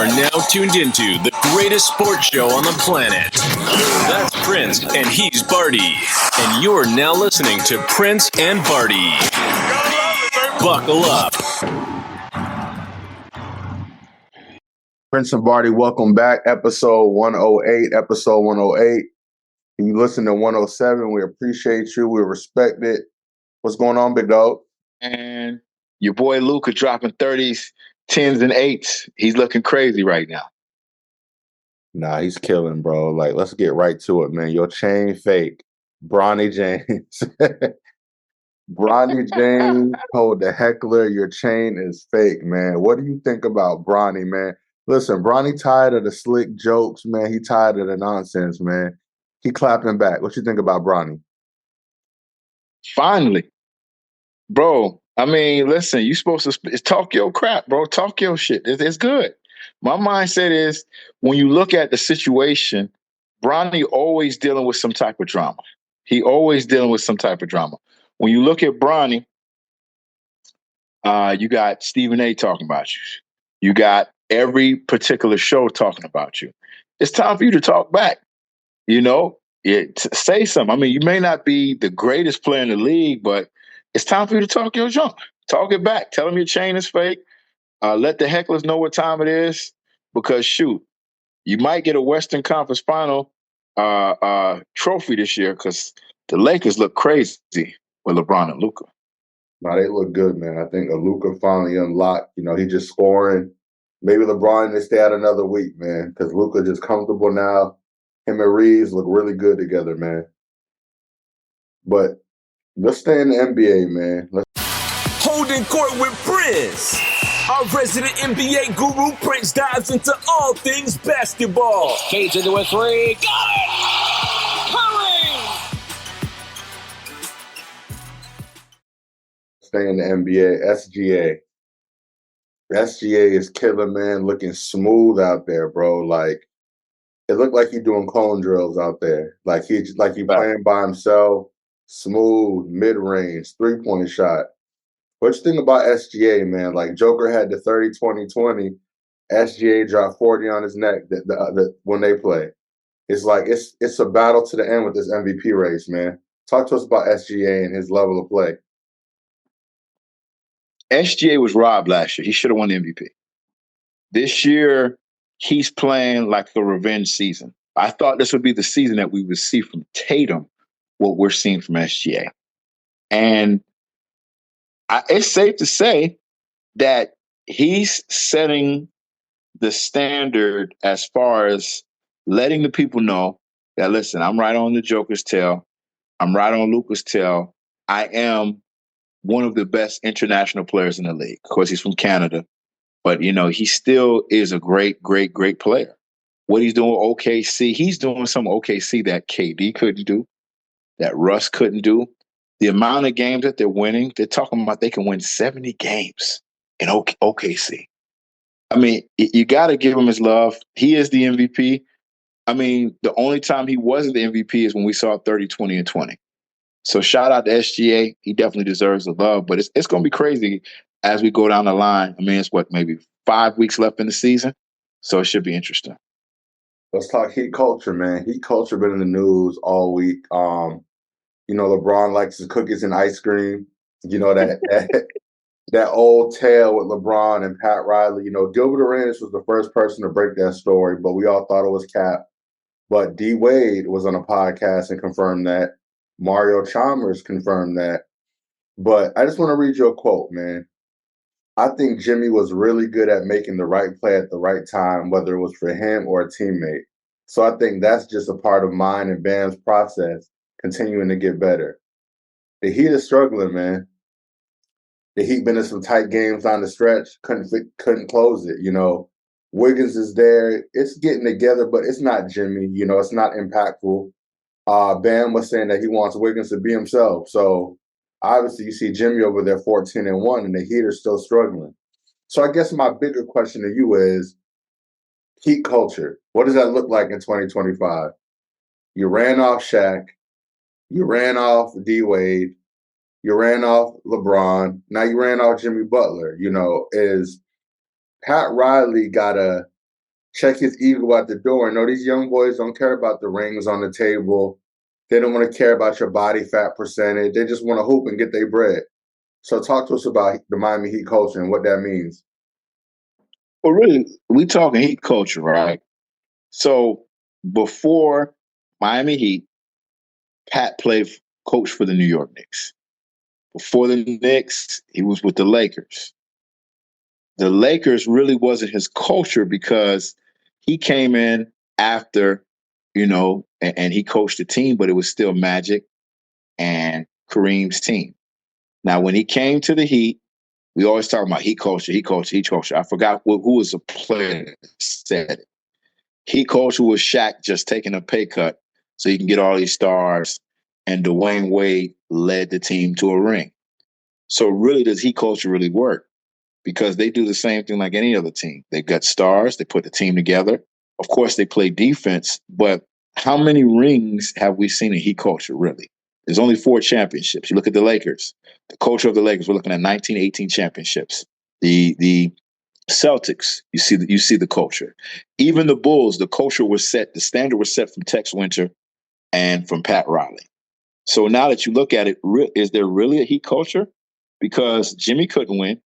are now tuned into the greatest sports show on the planet. That's Prince, and he's Barty. And you're now listening to Prince and Barty. Buckle up. Prince and Barty, welcome back. Episode 108. If you listen to 107, we appreciate you. We respect it. What's going on, big dog? And your boy Luka dropping 30s, 10s, and 8s. He's looking crazy right now. Nah, he's killing, bro. Like, let's get right to it, man. Your chain fake. Bronny James. Bronny James told the heckler your chain is fake, man. What do you think about Bronny, man? Listen, Bronny tired of the slick jokes, man. He tired of the nonsense, man. He clapping back. What you think about Bronny? Finally. Bro, I mean, listen, you supposed to talk your crap, bro. Talk your shit. It's good. My mindset is when you look at the situation, Bronny always dealing with some type of drama. He always dealing with some type of drama. When you look at Bronny, you got Stephen A. talking about you. You got every particular show talking about you. It's time for you to talk back. You know, say something. I mean, you may not be the greatest player in the league, but it's time for you to talk your junk. Talk it back. Tell them your chain is fake. Let the hecklers know what time it is. Because, shoot, you might get a Western Conference Final trophy this year because the Lakers look crazy with LeBron and Luka. No, they look good, man. I think Luka finally unlocked. You know, he just scoring. Maybe LeBron they stay out another week, man, because Luka just comfortable now. Him and Reeves look really good together, man. But let's stay in the NBA, man. Holding court with Prince. Our resident NBA guru, Prince, dives into all things basketball. Cage into a three. Got it! Curry! Stay in the NBA. SGA. SGA is killer, man. Looking smooth out there, bro. Like, it looked like he doing cone drills out there. Like he playing by himself. Smooth, mid-range, three-point shot. What you think about SGA, man? Like, Joker had the 30-20-20. SGA dropped 40 on his neck when they play. It's like it's a battle to the end with this MVP race, man. Talk to us about SGA and his level of play. SGA was robbed last year. He should have won the MVP. This year, he's playing like a revenge season. I thought this would be the season that we would see from Tatum what we're seeing from SGA. And it's safe to say that he's setting the standard as far as letting the people know that, listen, I'm right on the Joker's tail. I'm right on Luka's tail. I am one of the best international players in the league. Of course, he's from Canada. But, you know, he still is a great, great, great player. What he's doing with OKC, he's doing some OKC that KD couldn't do, that Russ couldn't do. The amount of games that they're winning, they're talking about they can win 70 games in OKC. I mean, you got to give him his love. He is the MVP. I mean, the only time he wasn't the MVP is when we saw 30, 20, and 20. So shout out to SGA. He definitely deserves the love. But it's going to be crazy as we go down the line. I mean, it's maybe 5 weeks left in the season. So it should be interesting. Let's talk Heat culture, man. Heat culture been in the news all week. You know, LeBron likes his cookies and ice cream. You know, that old tale with LeBron and Pat Riley. You know, Gilbert Arenas was the first person to break that story, but we all thought it was cap. But D. Wade was on a podcast and confirmed that. Mario Chalmers confirmed that. But I just want to read you a quote, man. I think Jimmy was really good at making the right play at the right time, whether it was for him or a teammate. So I think that's just a part of mine and Bam's process, continuing to get better. The Heat is struggling, man. The Heat been in some tight games down the stretch, couldn't close it. You know, Wiggins is there. It's getting together, but it's not Jimmy. You know, it's not impactful. Bam was saying that he wants Wiggins to be himself. So obviously you see Jimmy over there 14-1, and the Heat are still struggling. So I guess my bigger question to you is Heat culture. What does that look like in 2025? You ran off Shaq. You ran off D. Wade. You ran off LeBron. Now you ran off Jimmy Butler. You know, is Pat Riley got to check his ego at the door. No, these young boys don't care about the rings on the table. They don't want to care about your body fat percentage. They just want to hoop and get their bread. So talk to us about the Miami Heat culture and what that means. Well, really, we talking Heat culture, right? So before Miami Heat, Pat played coach for the New York Knicks. Before the Knicks, he was with the Lakers. The Lakers really wasn't his culture because he came in after, and he coached the team, but it was still Magic and Kareem's team. Now, when he came to the Heat, we always talk about Heat culture, Heat culture, Heat culture. I forgot who was the player that said it. Heat culture was Shaq just taking a pay cut so he can get all these stars, and Dwayne Wade led the team to a ring. So really, does Heat culture really work? Because they do the same thing like any other team. They've got stars. They put the team together. Of course, they play defense. But how many rings have we seen in Heat culture, really? There's only 4 championships. You look at the Lakers. The culture of the Lakers, we're looking at 1918 championships. The Celtics, you see the culture. Even the Bulls, the culture was set. The standard was set from Tex Winter and from Pat Riley. So now that you look at it, is there really a Heat culture? Because Jimmy couldn't win.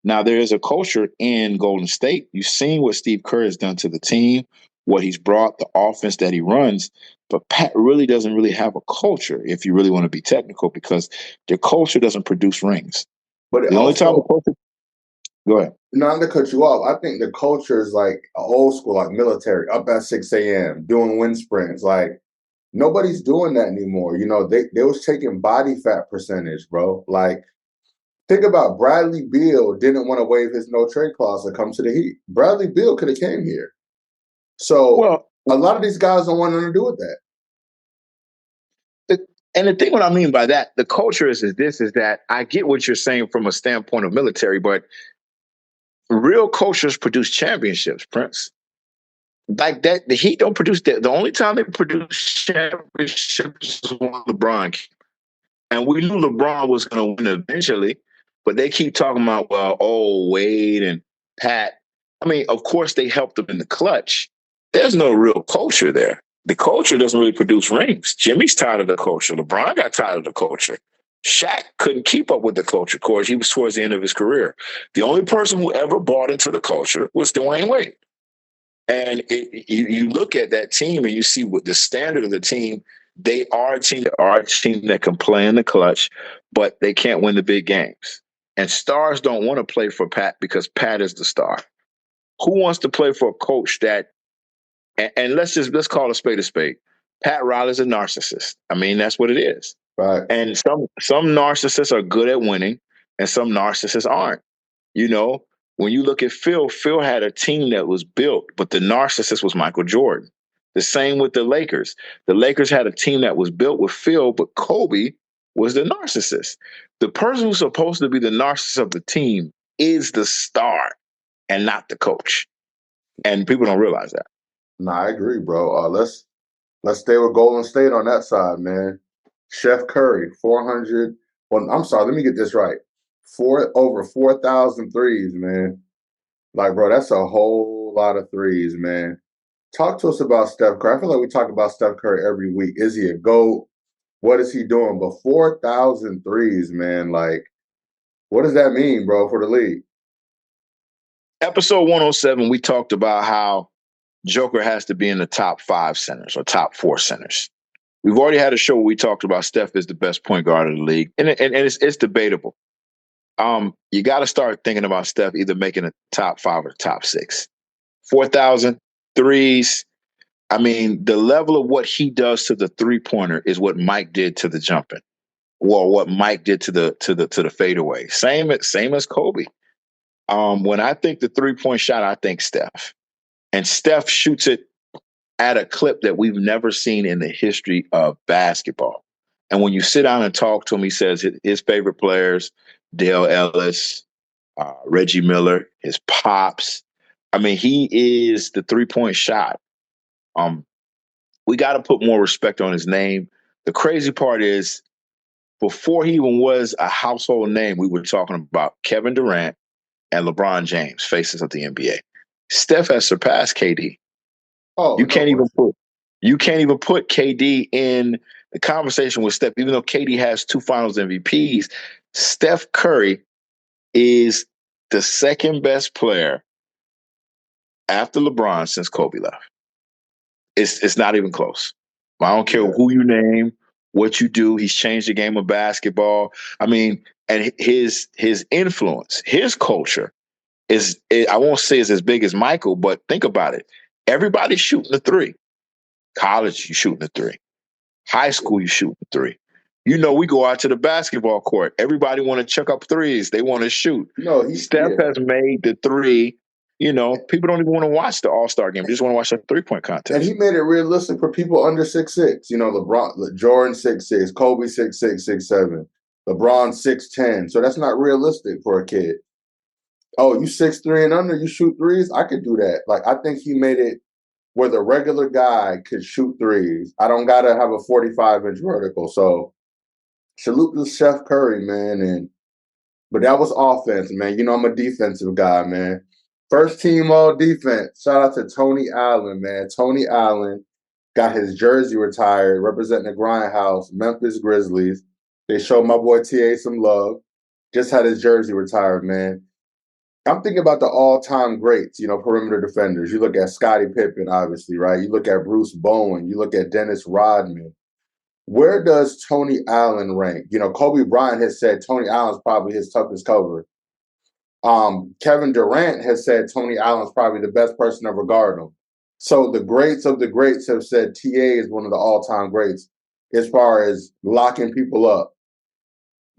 Now, there is a culture in Golden State. You've seen what Steve Curry has done to the team, what he's brought, the offense that he runs. But Pat really doesn't really have a culture, if you really want to be technical, because their culture doesn't produce rings. But the only time the culture. Go ahead. Not to cut you off, I think the culture is like old school, like military, up at 6 a.m., doing wind sprints. Like, nobody's doing that anymore. They was taking body fat percentage, bro. Like, think about Bradley Beal didn't want to waive his no trade clause to come to the Heat. Bradley Beal could have came here. So a lot of these guys don't want nothing to do with that. And the thing what I mean by that, the culture is that I get what you're saying from a standpoint of military, but real cultures produce championships, Prince. Like that, the Heat don't produce that. The only time they produce championships is when LeBron came. And we knew LeBron was going to win eventually, but they keep talking about, Wade and Pat. I mean, of course, they helped them in the clutch. There's no real culture there. The culture doesn't really produce rings. Jimmy's tired of the culture. LeBron got tired of the culture. Shaq couldn't keep up with the culture. Of course, he was towards the end of his career. The only person who ever bought into the culture was Dwayne Wade. And you look at that team and you see what the standard of the team. They are a team that can play in the clutch, but they can't win the big games. And stars don't want to play for Pat because Pat is the star. Who wants to play for a coach that? And let's call a spade a spade. Pat Riley's a narcissist. I mean, that's what it is. Right. And some narcissists are good at winning, and some narcissists aren't. When you look at Phil had a team that was built, but the narcissist was Michael Jordan. The same with the Lakers. The Lakers had a team that was built with Phil, but Kobe was the narcissist. The person who's supposed to be the narcissist of the team is the star and not the coach. And people don't realize that. No, I agree, bro. Let's stay with Golden State on that side, man. Steph Curry, 400. Well, I'm sorry, let me get this right. Over 4,000 threes, man. Like, bro, that's a whole lot of threes, man. Talk to us about Steph Curry. I feel like we talk about Steph Curry every week. Is he a GOAT? What is he doing? But 4,000 threes, man, like, what does that mean, bro, for the league? Episode 107, we talked about how Joker has to be in the top 5 centers or top 4 centers. We've already had a show where we talked about Steph is the best point guard of the league, and it's debatable. You got to start thinking about Steph either making a top 5 or top 6. 4,000 threes. I mean, the level of what he does to the 3-pointer is what Mike did to the jumping, or what Mike did to the fadeaway. Same as Kobe. When I think the 3-point shot, I think Steph, and Steph shoots it at a clip that we've never seen in the history of basketball. And when you sit down and talk to him, he says his favorite players, Dale Ellis, Reggie Miller, his pops. I mean, he is the 3-point shot. We got to put more respect on his name. The crazy part is, before he even was a household name, we were talking about Kevin Durant and LeBron James, faces of the NBA. Steph has surpassed KD. Oh, You no can't even question. put KD in the conversation with Steph, even though KD has 2 Finals MVPs. Steph Curry is the second best player after LeBron since Kobe left. It's not even close. I don't care Yeah. who you name, what you do. He's changed the game of basketball. I mean, and his influence, his culture I won't say it's as big as Michael, but think about it. Everybody's shooting the three. College, you shooting the three. High school, you shooting the three. You know, we go out to the basketball court. Everybody want to chuck up threes. They want to shoot. No, Steph has made the three. You know, people don't even want to watch the All-Star game. They just want to watch the 3-point contest. And he made it realistic for people under 6'6". You know, Jordan 6'6", Kobe 6'6", 6'7", LeBron 6'10". So that's not realistic for a kid. Oh, you 6'3" and under, you shoot threes? I could do that. Like, I think he made it where the regular guy could shoot threes. I don't gotta have a 45-inch vertical. So salute to Steph Curry, man. But that was offense, man. You know, I'm a defensive guy, man. First team all defense. Shout out to Tony Allen, man. Tony Allen got his jersey retired, representing the Grindhouse, Memphis Grizzlies. They showed my boy TA some love. Just had his jersey retired, man. I'm thinking about the all-time greats, you know, perimeter defenders. You look at Scottie Pippen, obviously, right? You look at Bruce Bowen. You look at Dennis Rodman. Where does Tony Allen rank? You know, Kobe Bryant has said Tony Allen's probably his toughest cover. Kevin Durant has said Tony Allen's probably the best person to ever guard him. So the greats of the greats have said TA is one of the all-time greats as far as locking people up.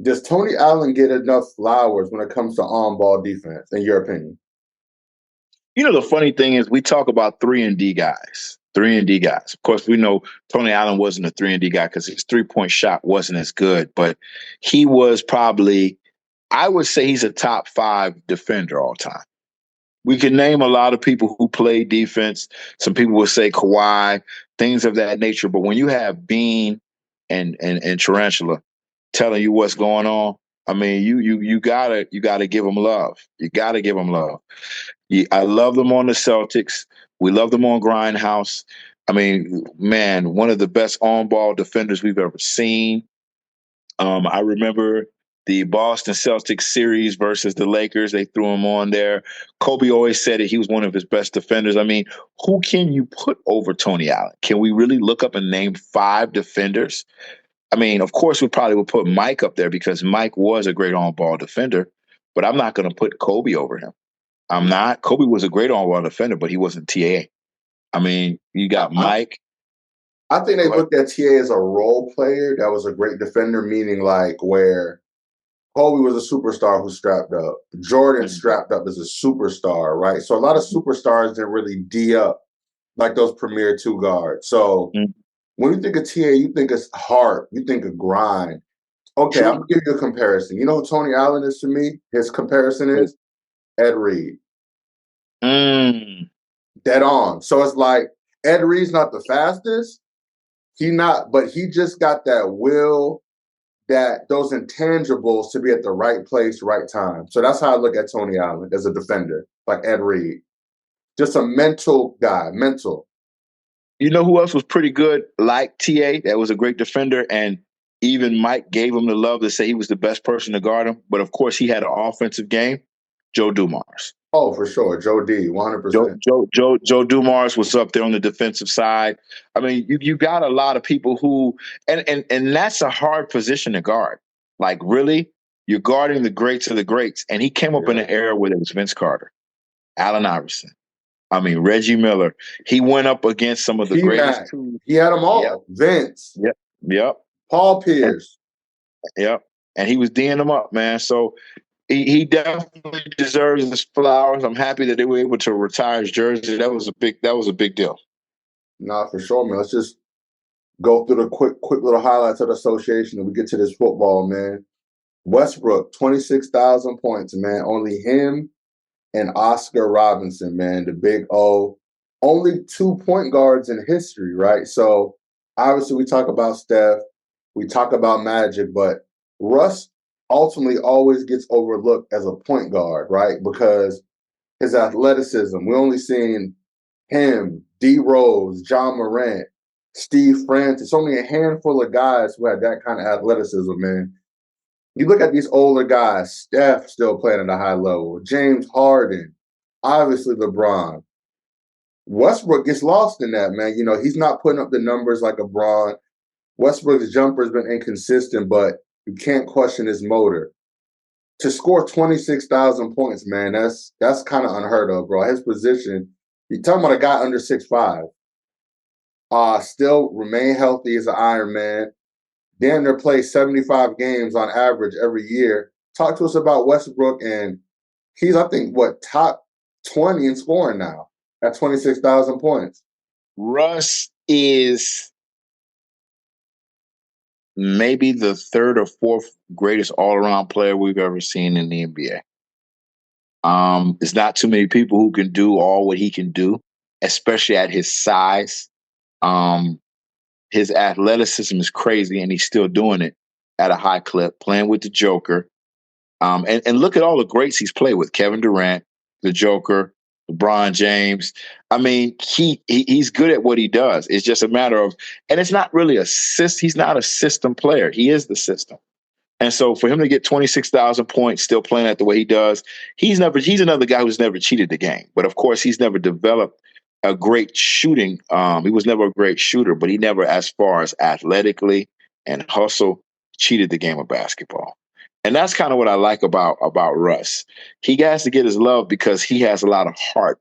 Does Tony Allen get enough flowers when it comes to on-ball defense, in your opinion? You know, the funny thing is we talk about 3-and-D guys. 3-and-D guys. Of course, we know Tony Allen wasn't a 3-and-D guy because his three-point shot wasn't as good, but he was probably, I would say he's a top 5 defender all time. We can name a lot of people who play defense. Some people would say Kawhi, things of that nature. But when you have Bean and Tarantula telling you what's going on, I mean, you gotta give them love. You gotta give them love. I love them on the Celtics. We love them on Grindhouse. I mean, man, one of the best on-ball defenders we've ever seen. I remember the Boston Celtics series versus the Lakers. They threw him on there. Kobe always said it. He was one of his best defenders. I mean, who can you put over Tony Allen? Can we really look up and name 5 defenders? I mean, of course, we probably would put Mike up there because Mike was a great on-ball defender, but I'm not going to put Kobe over him. I'm not. Kobe was a great on-ball defender, but he wasn't TA. I mean, you got Mike. I think they looked at TA as a role player that was a great defender, meaning like where Kobe was a superstar who strapped up. Jordan strapped up as a superstar, right? So a lot of superstars didn't really D up like those premier 2 guards. So when you think of TA, you think of heart, you think of grind. Okay, I'm gonna give you a comparison. You know who Tony Allen is to me? His comparison is Ed Reed. Dead on. So it's like Ed Reed's not the fastest. But he just got that will, that those intangibles to be at the right place, right time. So that's how I look at Tony Allen as a defender, like Ed Reed. Just a mental guy, mental. You know who else was pretty good like TA that was a great defender, and even Mike gave him the love to say he was the best person to guard him, but of course he had an offensive game? Joe Dumars. Oh, for sure. Joe D, 100%. Joe Dumars was up there on the defensive side. I mean, you got a lot of people who, and that's a hard position to guard. Like, really, you're guarding the greats of the greats. And he came up in an era where there was Vince Carter, Allen Iverson. I mean, Reggie Miller. He went up against some of the greatest. He had them all. Yep. Vince. Yep. Paul Pierce. And he was D'ing them up, man. So he definitely deserves his flowers. I'm happy that they were able to retire his jersey. That was a big deal. Nah, for sure, man. Let's just go through the quick little highlights of the association and we get to this football, man. Westbrook, 26,000 points, man. Only him and Oscar Robinson, man, the big O. Only 2 point guards in history, right? So obviously we talk about Steph, we talk about Magic, but Russ ultimately always gets overlooked as a point guard, right? Because his athleticism, we only seen him, D Rose, John Morant, Steve Francis, only a handful of guys who had that kind of athleticism, man. You look at these older guys, Steph still playing at a high level, James Harden, obviously LeBron. Westbrook gets lost in that, man. He's not putting up the numbers like a Bron. Westbrook's jumper's been inconsistent, but you can't question his motor. To score 26,000 points, man, that's kind of unheard of, bro. His position, you're talking about a guy under 6'5". Still remain healthy as an Iron Man. Damn near play 75 games on average every year. Talk to us about Westbrook, and he's, I think, top 20 in scoring now at 26,000 points. Russ is maybe the third or fourth greatest all-around player we've ever seen in the NBA. There's not too many people who can do all what he can do, especially at his size. His athleticism is crazy, and he's still doing it at a high clip, playing with the Joker. And look at all the greats he's played with: Kevin Durant, the Joker, LeBron James. I mean, he's good at what he does. It's just a matter of, and it's not really he's not a system player. He is the system. And so for him to get 26,000 points, still playing at the way he does, he's another guy who's never cheated the game. But of course, he's never developed a great shooting. He was never a great shooter, but he never, as far as athletically and hustle, cheated the game of basketball. And that's kind of what I like about Russ. He has to get his love because he has a lot of heart.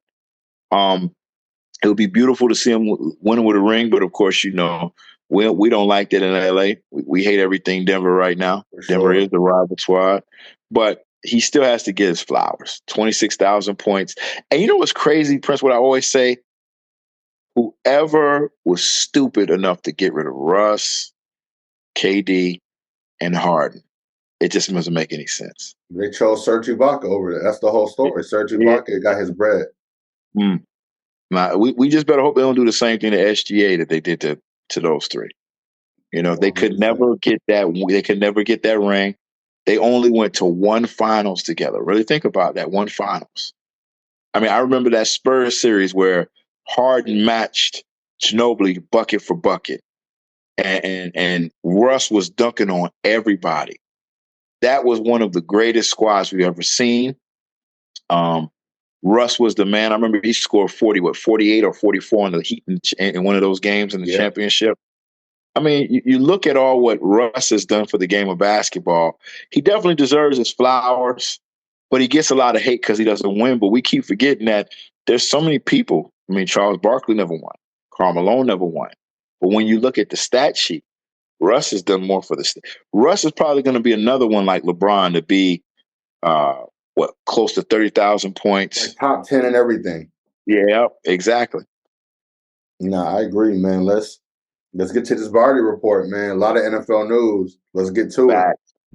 It would be beautiful to see him winning with a ring, but of course, we don't like that in LA. We hate everything Denver right now. For sure. Denver is the rival squad, but he still has to get his flowers. 26,000 points. And you know what's crazy, Prince? What I always say, whoever was stupid enough to get rid of Russ, KD, and Harden, it just doesn't make any sense. They chose Serge Ibaka over there. That's the whole story. Serge Ibaka got his bread. Now, we just better hope they don't do the same thing to SGA that they did to those three. They could never get that. They could never get that ring. They only went to one finals together. Really think about that, one finals. I mean, I remember that Spurs series where Harden matched Ginobili bucket for bucket, and Russ was dunking on everybody. That was one of the greatest squads we've ever seen. Russ was the man. I remember he scored 48 or 44 in the Heat in one of those games in the championship. I mean, you look at all what Russ has done for the game of basketball. He definitely deserves his flowers, but he gets a lot of hate because he doesn't win. But we keep forgetting that there's so many people. I mean, Charles Barkley never won. Karl Malone never won. But when you look at the stat sheet, Russ has done more for the Russ is probably going to be another one like LeBron to be, close to 30,000 points. Like top 10 and everything. Yeah, exactly. No, I agree, man. Let's get to this Barty report, man. A lot of NFL news. Let's get to it.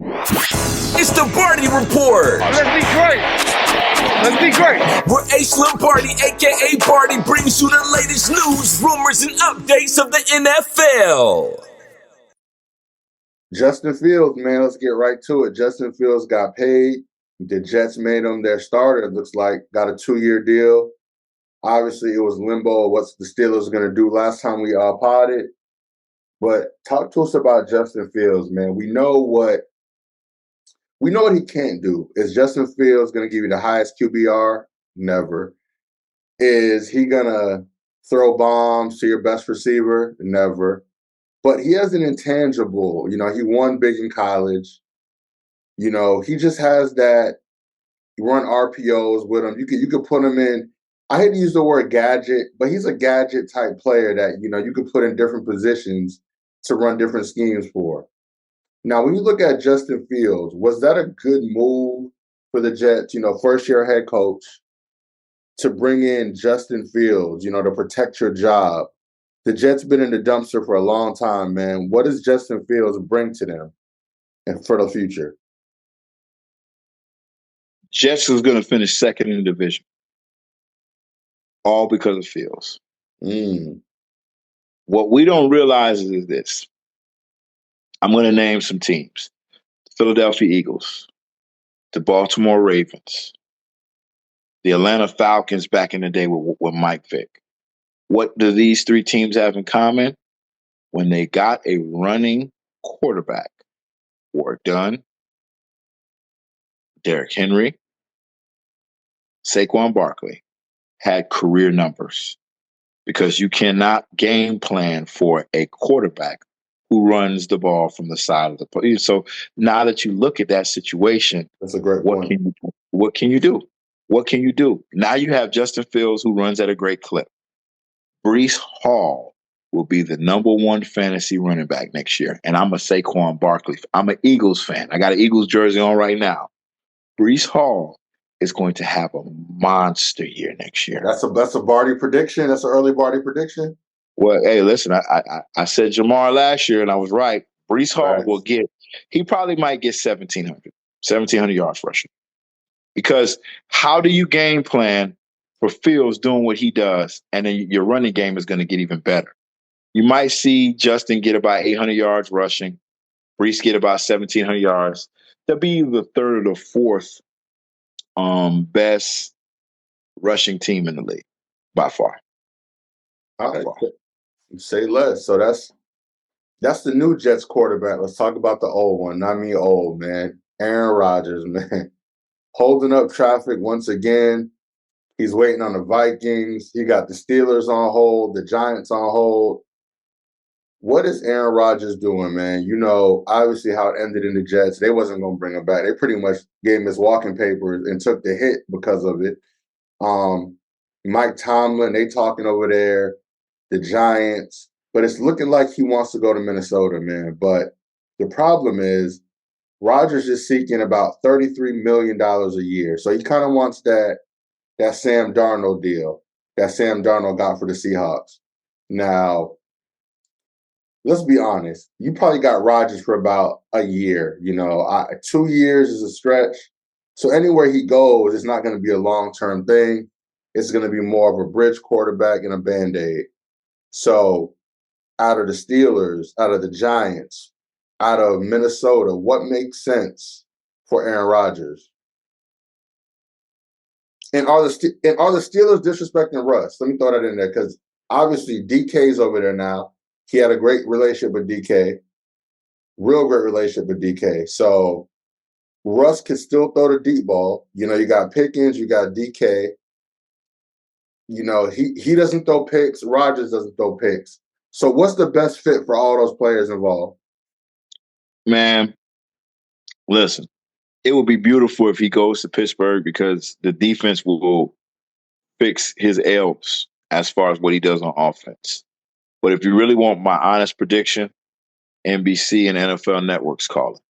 It's the Barty Report. Let's be great. Let's be great. Where A-Slim Barty, a.k.a. Barty, brings you the latest news, rumors, and updates of the NFL. Justin Fields, man, let's get right to it. Justin Fields got paid. The Jets made him their starter. It looks like got a 2-year deal. Obviously, it was limbo of what the Steelers were going to do last time we podded. But talk to us about Justin Fields, man. We know what he can't do. Is Justin Fields going to give you the highest QBR? Never. Is he going to throw bombs to your best receiver? Never. But he has an intangible. He won big in college. He just has that. You run RPOs with him. You could put him in. I hate to use the word gadget, but he's a gadget type player that you could put in different positions to run different schemes for. Now, when you look at Justin Fields, was that a good move for the Jets? First year head coach to bring in Justin Fields. To protect your job. The Jets been in the dumpster for a long time, man. What does Justin Fields bring to them and for the future? Jets is going to finish second in the division. All because of Fields. What we don't realize is this. I'm going to name some teams. The Philadelphia Eagles, the Baltimore Ravens, the Atlanta Falcons back in the day with Mike Vick, What do these three teams have in common? When they got a running quarterback, Warrick Dunn, Derrick Henry, Saquon Barkley had career numbers, because you cannot game plan for a quarterback who runs the ball from the side of the play. So now that you look at that situation, That's a great point. What can you do? What can you do? Now you have Justin Fields, who runs at a great clip. Breece Hall will be the number one fantasy running back next year. And I'm a Saquon Barkley. I'm an Eagles fan. I got an Eagles jersey on right now. Breece Hall is going to have a monster year next year. That's a Barty prediction. That's an early Barty prediction. Well, hey, listen, I said Jamar last year, and I was right. Breece Hall will he probably might get 1,700 yards rushing. Because how do you game plan for Fields doing what he does, and then your running game is going to get even better? You might see Justin get about 800 yards rushing, Breece get about 1,700 yards. They'll be the third or the fourth best rushing team in the league by far. All right. Say less. So that's the new Jets quarterback. Let's talk about the old one. Not me old, man. Aaron Rodgers, man. Holding up traffic once again. He's waiting on the Vikings. He got the Steelers on hold, the Giants on hold. What is Aaron Rodgers doing, man? You know, obviously how it ended in the Jets. They wasn't going to bring him back. They pretty much gave him his walking papers and took the hit because of it. Mike Tomlin, they talking over there, the Giants. But it's looking like he wants to go to Minnesota, man. But the problem is Rodgers is seeking about $33 million a year. So he kind of wants that Sam Darnold deal that Sam Darnold got for the Seahawks. Now, let's be honest. You probably got Rodgers for about a year. 2 years is a stretch. So anywhere he goes, it's not going to be a long-term thing. It's going to be more of a bridge quarterback and a Band-Aid. So out of the Steelers, out of the Giants, out of Minnesota, what makes sense for Aaron Rodgers? And are the Steelers disrespecting Russ? Let me throw that in there, because obviously DK's over there now. He had a great relationship with DK, real great relationship with DK. So Russ can still throw the deep ball. You got Pickens, you got DK. He doesn't throw picks. Rodgers doesn't throw picks. So what's the best fit for all those players involved? Man, listen, it would be beautiful if he goes to Pittsburgh, because the defense will fix his L's as far as what he does on offense. But if you really want my honest prediction, NBC and NFL networks call it.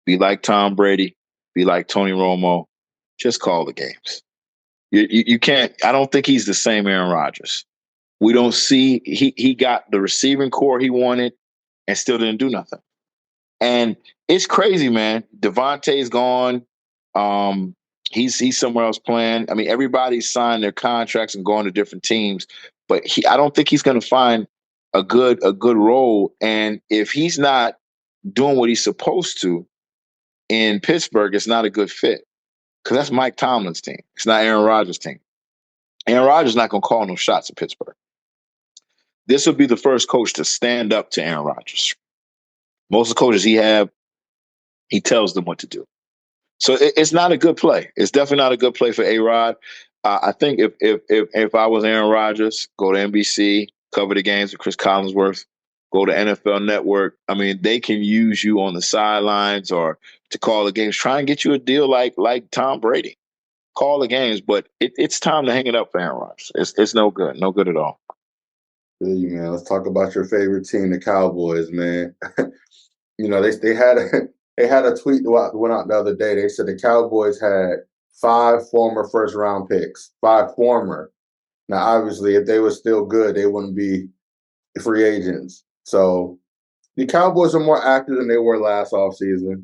Be like Tom Brady, be like Tony Romo, just call the games. You can't. I don't think he's the same Aaron Rodgers. We don't see he got the receiving core he wanted and still didn't do nothing. And it's crazy, man. Devontae's gone. He's somewhere else playing. I mean, everybody's signed their contracts and going to different teams, but I don't think he's going to find a good role. And if he's not doing what he's supposed to in Pittsburgh, it's not a good fit, because that's Mike Tomlin's team. It's not Aaron Rodgers' team. Aaron Rodgers is not going to call no shots at Pittsburgh. This will be the first coach to stand up to Aaron Rodgers. Most of the coaches he tells them what to do. So it's not a good play. It's definitely not a good play for A-Rod. I think if I was Aaron Rodgers, go to NBC, cover the games with Chris Collinsworth, go to NFL Network. I mean, they can use you on the sidelines or to call the games. Try and get you a deal like Tom Brady. Call the games, but it's time to hang it up for Aaron Rodgers. It's no good. No good at all. Feel you, man. Let's talk about your favorite team, the Cowboys, man. They had a tweet that went out the other day. They said the Cowboys had 5 former first-round picks. 5 former. Now, obviously, if they were still good, they wouldn't be free agents. So the Cowboys are more active than they were last offseason,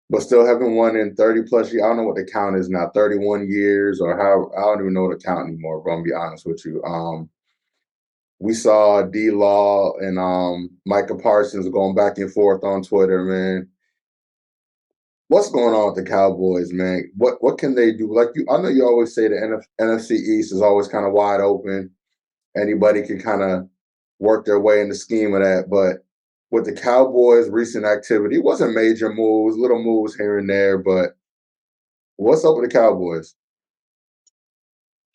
but still haven't won in 30-plus years. I don't know what the count is now, 31 years or how. I don't even know the count anymore, but I'm going to be honest with you. We saw D-Law and Micah Parsons going back and forth on Twitter, man. what's going on with the Cowboys, man? What can they do? Like I know you always say the NFC East is always kind of wide open. Anybody can kind of work their way in the scheme of that. But with the Cowboys' recent activity, it wasn't major moves, little moves here and there. But what's up with the Cowboys?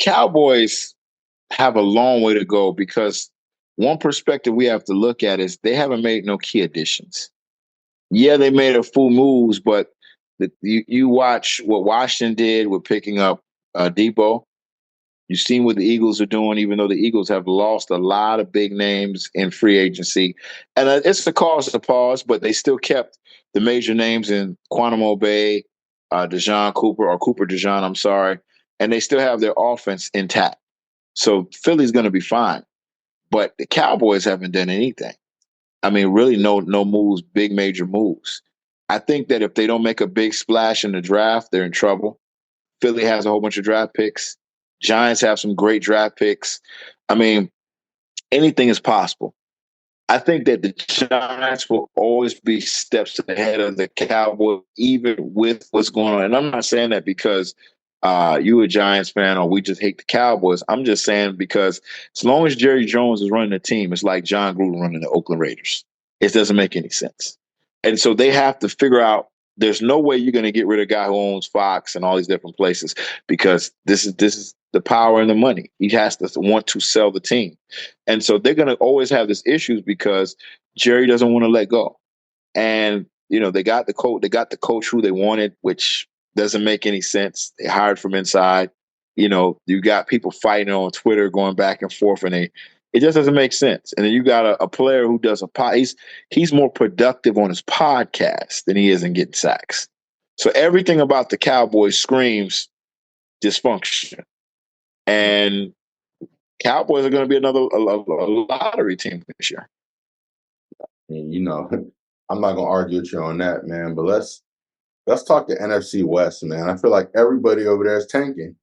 Cowboys have a long way to go because one perspective we have to look at is they haven't made no key additions. Yeah, they made a few moves, but you watch what Washington did with picking up Debo. You've seen what the Eagles are doing, even though the Eagles have lost a lot of big names in free agency. And it's the cause to pause, but they still kept the major names in Quantum Obey, Dejon Cooper, or Cooper Dejon, I'm sorry. And they still have their offense intact. So Philly's going to be fine. But the Cowboys haven't done anything. I mean, really no moves, big major moves. I think that if they don't make a big splash in the draft, they're in trouble. Philly has a whole bunch of draft picks. Giants have some great draft picks. I mean, anything is possible. I think that the Giants will always be steps ahead of the Cowboys, even with what's going on. And I'm not saying that because you a Giants fan or we just hate the Cowboys. I'm just saying because as long as Jerry Jones is running the team, it's like John Gruden running the Oakland Raiders. It doesn't make any sense. And so they have to figure out there's no way you're going to get rid of a guy who owns Fox and all these different places because this is the power and the money. He has to want to sell the team. And so they're going to always have this issues because Jerry doesn't want to let go. And, they got the coach who they wanted, which doesn't make any sense. They hired from inside. You got people fighting on Twitter, going back and forth, and it just doesn't make sense. And then you got a player who does he's more productive on his podcast than he is in getting sacks. So everything about the Cowboys screams dysfunction. And Cowboys are going to be another a lottery team this year. And, I'm not going to argue with you on that, man. But let's talk the NFC West, man. I feel like everybody over there is tanking.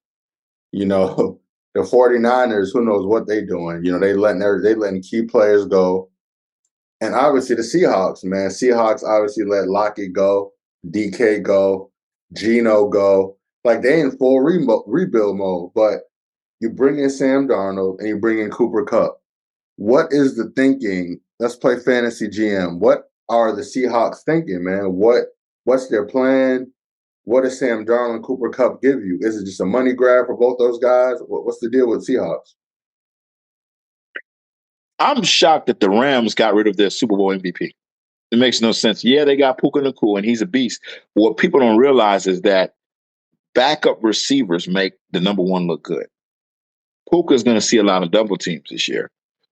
The 49ers, who knows what they're doing. They letting key players go. And obviously the Seahawks, man. Seahawks obviously let Lockett go, DK go, Geno go. Like they in full rebuild mode. But you bring in Sam Darnold and you bring in Cooper Kupp. What is the thinking? Let's play fantasy GM. What are the Seahawks thinking, man? What's their plan? What does Sam Darnold and Cooper Kupp give you? Is it just a money grab for both those guys? What's the deal with Seahawks? I'm shocked that the Rams got rid of their Super Bowl MVP. It makes no sense. Yeah, they got Puka Nacua, and he's a beast. What people don't realize is that backup receivers make the number one look good. Puka's going to see a lot of double teams this year.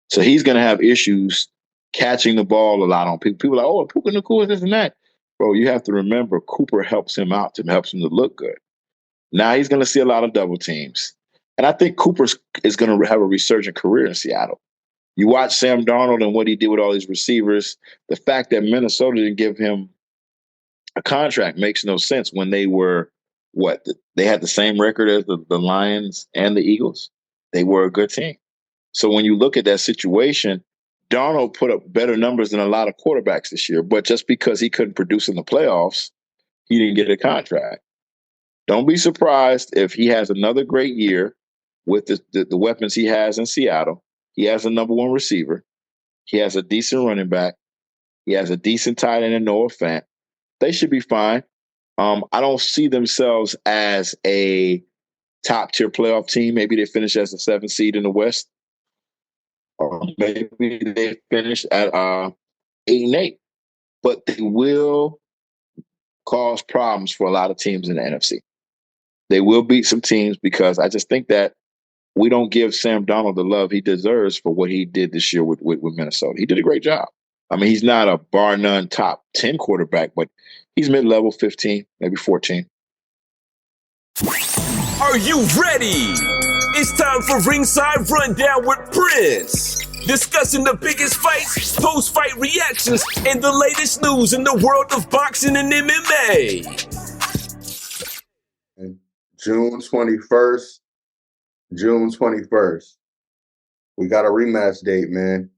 So he's going to have issues catching the ball a lot on people. People are like, oh, Puka Nacua, this and that. Bro, you have to remember Cooper helps him out helps him to look good. Now he's going to see a lot of double teams. And I think Cooper is going to have a resurgent career in Seattle. You watch Sam Darnold and what he did with all these receivers. The fact that Minnesota didn't give him a contract makes no sense when they were, they had the same record as the Lions and the Eagles. They were a good team. So when you look at that situation, Darnold put up better numbers than a lot of quarterbacks this year, but just because he couldn't produce in the playoffs, he didn't get a contract. Don't be surprised if he has another great year with the weapons he has in Seattle. He has a number one receiver. He has a decent running back. He has a decent tight end in Noah Fant. They should be fine. I don't see themselves as a top-tier playoff team. Maybe they finish as the 7th seed in the West. Or maybe they finish at 8-8. But they will cause problems for a lot of teams in the NFC. They will beat some teams because I just think that we don't give Sam Darnold the love he deserves for what he did this year with Minnesota. He did a great job. I mean, he's not a bar none top 10 quarterback, but he's mid-level 15, maybe 14. Are you ready? It's time for Ringside Rundown with Prince. Discussing the biggest fights, post-fight reactions, and the latest news in the world of boxing and MMA. June 21st. We got a rematch date, man.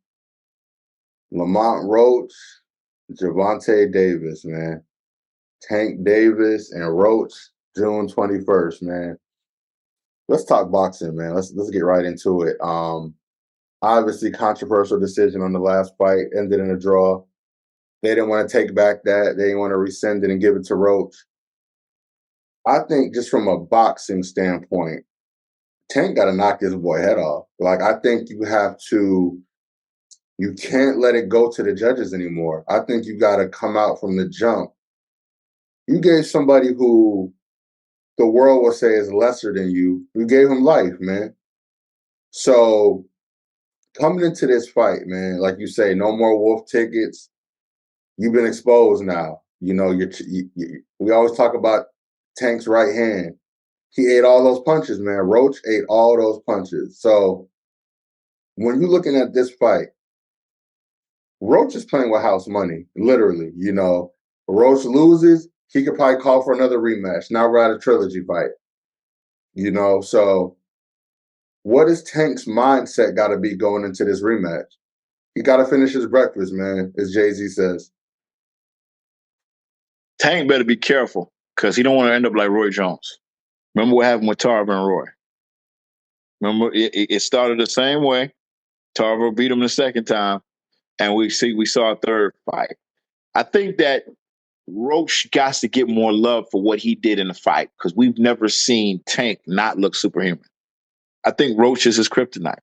Lamont Roach, Gervonta Davis, man. Tank Davis and Roach, June 21st, man. Let's talk boxing, man. Let's get right into it. Obviously controversial decision on the last fight, ended in a draw. They didn't want to take back that. They didn't want to rescind it and give it to Roach. I think just from a boxing standpoint, Tank got to knock this boy head off. Like, I think you can't let it go to the judges anymore. I think you got to come out from the jump. You gave somebody who the world will say is lesser than you gave him life, man. So coming into this fight, man, like you say, no more wolf tickets. You've been exposed now. You know, we always talk about Tank's right hand. He ate all those punches, man. Roach ate all those punches. So when you're looking at this fight, Roach is playing with house money, literally. You know, Roach loses, he could probably call for another rematch. Now we're at a trilogy fight. You know, so what is Tank's mindset got to be going into this rematch? He got to finish his breakfast, man, as Jay-Z says. Tank better be careful because he don't want to end up like Roy Jones. Remember what happened with Tarver and Roy? Remember, it started the same way. Tarver beat him the second time, and we saw a third fight. I think that Roach got to get more love for what he did in the fight because we've never seen Tank not look superhuman. I think Roach is his kryptonite.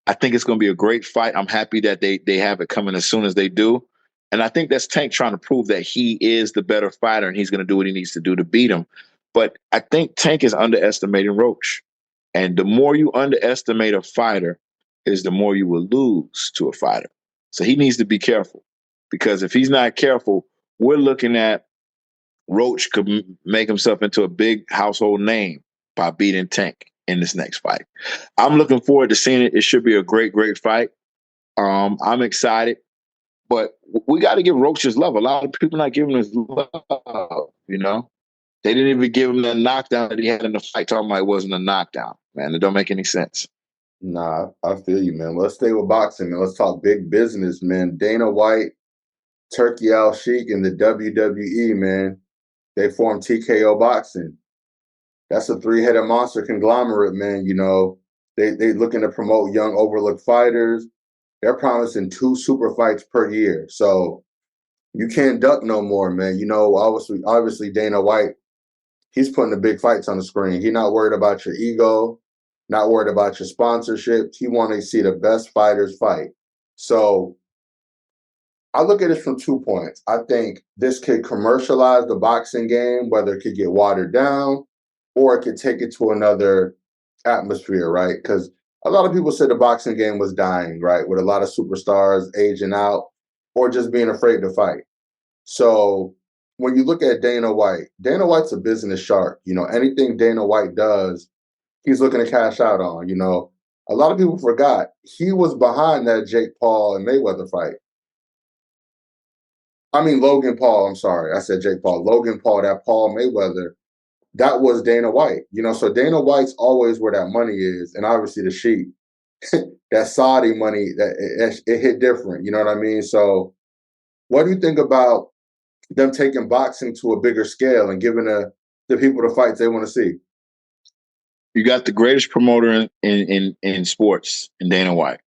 I think it's going to be a great fight. I'm happy that they have it coming as soon as they do. And I think that's Tank trying to prove that he is the better fighter and he's going to do what he needs to do to beat him. But I think Tank is underestimating Roach. And the more you underestimate a fighter is the more you will lose to a fighter. So he needs to be careful because if he's not careful, we're looking at Roach could make himself into a big household name by beating Tank in this next fight. I'm looking forward to seeing it. It should be a great, great fight. I'm excited. But we got to give Roach his love. A lot of people not giving him his love, you know? They didn't even give him that knockdown that he had in the fight. Talking about it wasn't a knockdown, man. It don't make any sense. Nah, I feel you, man. Let's stay with boxing, man. Let's talk big business, man. Dana White, Turkey Al Sheik, and the WWE, man. They formed TKO Boxing. That's a three-headed monster conglomerate, man. You know, they looking to promote young, overlooked fighters. They're promising 2 super fights per year. So you can't duck no more, man. You know, obviously Dana White, he's putting the big fights on the screen. He's not worried about your ego, not worried about your sponsorships. He wants to see the best fighters fight. So I look at it from 2 points. I think this could commercialize the boxing game, whether it could get watered down or it could take it to another atmosphere, right? Because a lot of people said the boxing game was dying, right? With a lot of superstars aging out or just being afraid to fight. So when you look at Dana White's a business shark. You know, anything Dana White does, he's looking to cash out on. You know, a lot of people forgot he was behind that Jake Paul and Mayweather fight. I mean, Logan Paul, I'm sorry. I said Jake Paul. Logan Paul, that Paul Mayweather, that was Dana White. You know, so Dana White's always where that money is. And obviously the Sheik, that Saudi money, it hit different. You know what I mean? So what do you think about them taking boxing to a bigger scale and giving the people the fights they want to see? You got the greatest promoter in sports in Dana White.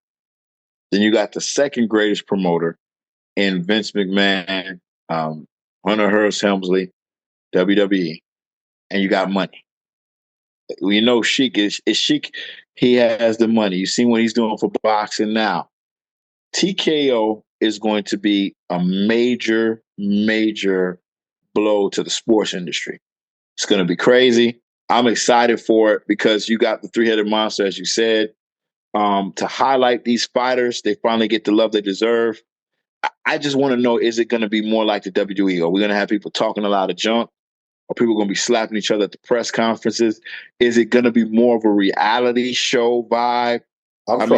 Then you got the second greatest promoter in Vince McMahon, Hunter Hearst Helmsley, WWE. And you got money. You know Sheik is Sheik. He has the money. You see what he's doing for boxing now. TKO is going to be a major, major blow to the sports industry. It's going to be crazy. I'm excited for it because you got the three-headed monster, as you said, to highlight these fighters. They finally get the love they deserve. I just want to know, is it going to be more like the WWE? Are we going to have people talking a lot of junk? Are people going to be slapping each other at the press conferences? Is it going to be more of a reality show vibe? All of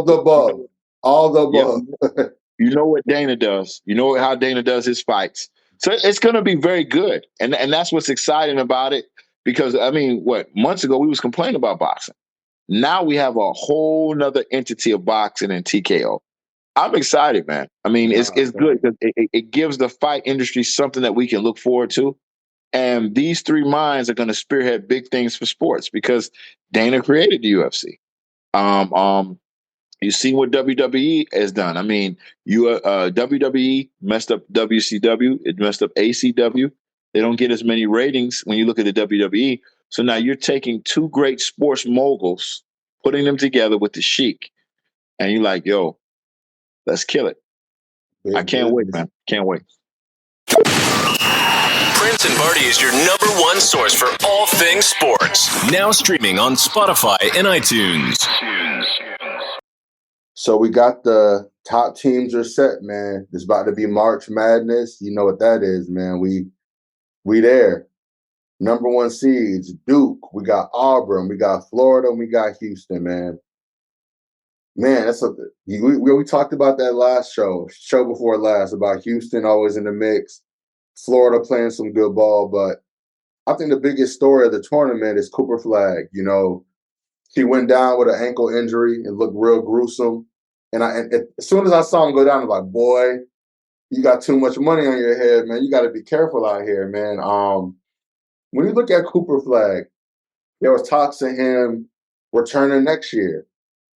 the above. All the above. You know what Dana does. You know how Dana does his fights. So it's going to be very good. And that's what's exciting about it. Because, months ago we was complaining about boxing. Now we have a whole nother entity of boxing and TKO. I'm excited, man. I mean, it's Nah, good thanks. because it gives the fight industry something that we can look forward to. And these three minds are going to spearhead big things for sports because Dana created the UFC. Um, um, you see what WWE has done. I mean, WWE messed up WCW, it messed up ACW. They don't get as many ratings when you look at the WWE. So now you're taking two great sports moguls, putting them together with the Sheik, and you're like, yo, let's kill it. I Big can't wait, business. man. Can't wait. Prince and Barty is your number one source for all things sports. Now streaming on Spotify and iTunes. So we got the top teams are set, man. It's about to be March Madness. You know what that is, man. We there. Number one seeds, Duke. We got Auburn. We got Florida. And we got Houston, man. Man, we talked about that last show before last, about Houston always in the mix, Florida playing some good ball. But I think the biggest story of the tournament is Cooper Flag. You know, he went down with an ankle injury. It looked real gruesome. And as soon as I saw him go down, I was like, boy, you got too much money on your head, man. You got to be careful out here, man. When you look at Cooper Flag, there was talks of him returning next year.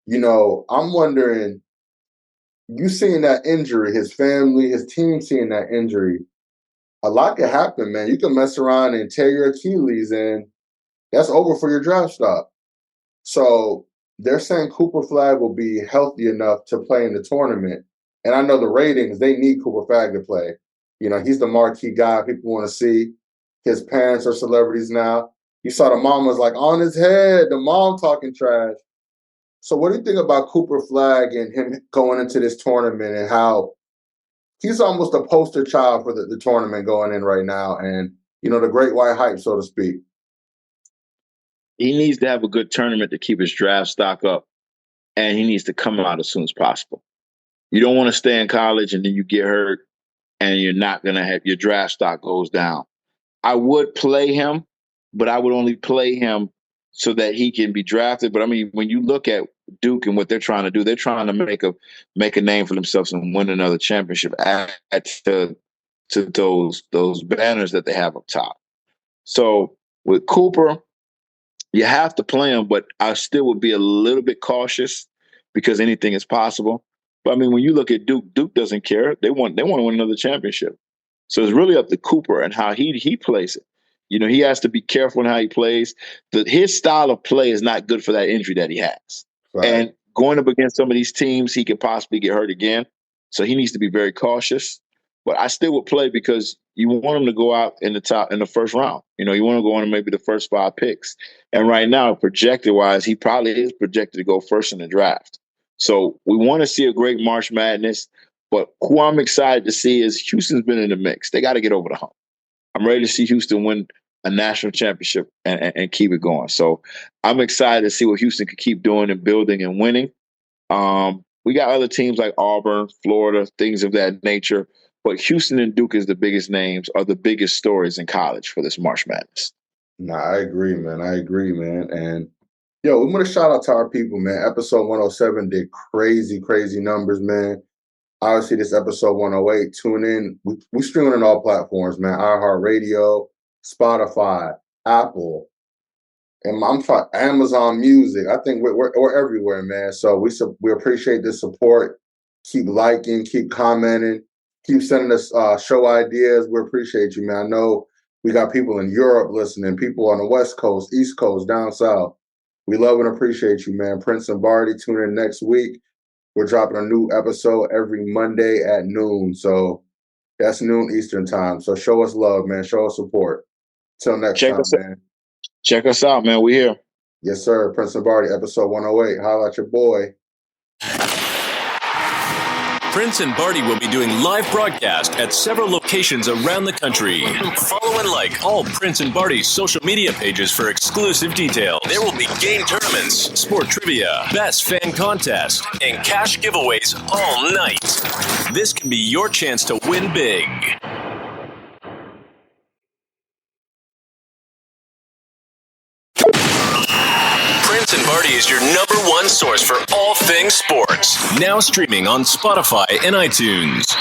You know, I'm wondering, you seeing that injury, his family, his team seeing that injury, a lot could happen, man. You can mess around and tear your Achilles, and that's over for your draft stock. So they're saying Cooper Flag will be healthy enough to play in the tournament. And I know the ratings, they need Cooper Flag to play. You know, he's the marquee guy people want to see. His parents are celebrities now. You saw the mom was like on his head, the mom talking trash. So what do you think about Cooper Flag and him going into this tournament and how he's almost a poster child for the tournament going in right now and, you know, the great white hype, so to speak? He needs to have a good tournament to keep his draft stock up, and he needs to come out as soon as possible. You don't want to stay in college and then you get hurt and you're not going to have your draft stock goes down. I would play him, but I would only play him so that he can be drafted. But I mean, when you look at Duke and what they're trying to do, they're trying to make a name for themselves and win another championship. Add to those banners that they have up top. So with Cooper, you have to play him, but I still would be a little bit cautious because anything is possible. But I mean, when you look at Duke, Duke doesn't care. They want to win another championship. So it's really up to Cooper and how he plays it. You know, he has to be careful in how he plays. His style of play is not good for that injury that he has. Right. And going up against some of these teams, he could possibly get hurt again. So he needs to be very cautious. But I still would play because you want him to go out in the first round. You know, you want to go on maybe the first 5 picks. And right now, projected wise, he probably is projected to go first in the draft. So we want to see a great March Madness. But who I'm excited to see is Houston's been in the mix. They got to get over the hump. I'm ready to see Houston win a national championship and keep it going. So I'm excited to see what Houston can keep doing and building and winning. We got other teams like Auburn, Florida, things of that nature. But Houston and Duke is the biggest names, are the biggest stories in college for this March Madness. Nah, I agree, man. And, yo, we want to shout out to our people, man. Episode 107 did crazy, crazy numbers, man. Obviously, this episode 108, tune in. We streaming on all platforms, man. iHeartRadio, Spotify, Apple, and I'm trying Amazon Music. I think we're everywhere, man. So we appreciate the support. Keep liking, keep commenting, keep sending us show ideas. We appreciate you, man. I know we got people in Europe listening, people on the West Coast, East Coast, down South. We love and appreciate you, man. Prince and Barty, tune in next week. We're dropping a new episode every Monday at noon. So that's noon Eastern time. So show us love, man. Show us support. Till next time, man. Check us out, man. We here. Yes, sir. Prince and Barty, episode 108. Holla at your boy. Prince and Barty will be doing live broadcast at several locations around the country. Follow and like all Prince and Barty's social media pages for exclusive details. There will be game tournaments, sport trivia, best fan contest, and cash giveaways all night. This can be your chance to win big. Prince and Barty is your number one source for all things sports. Now streaming on Spotify and iTunes.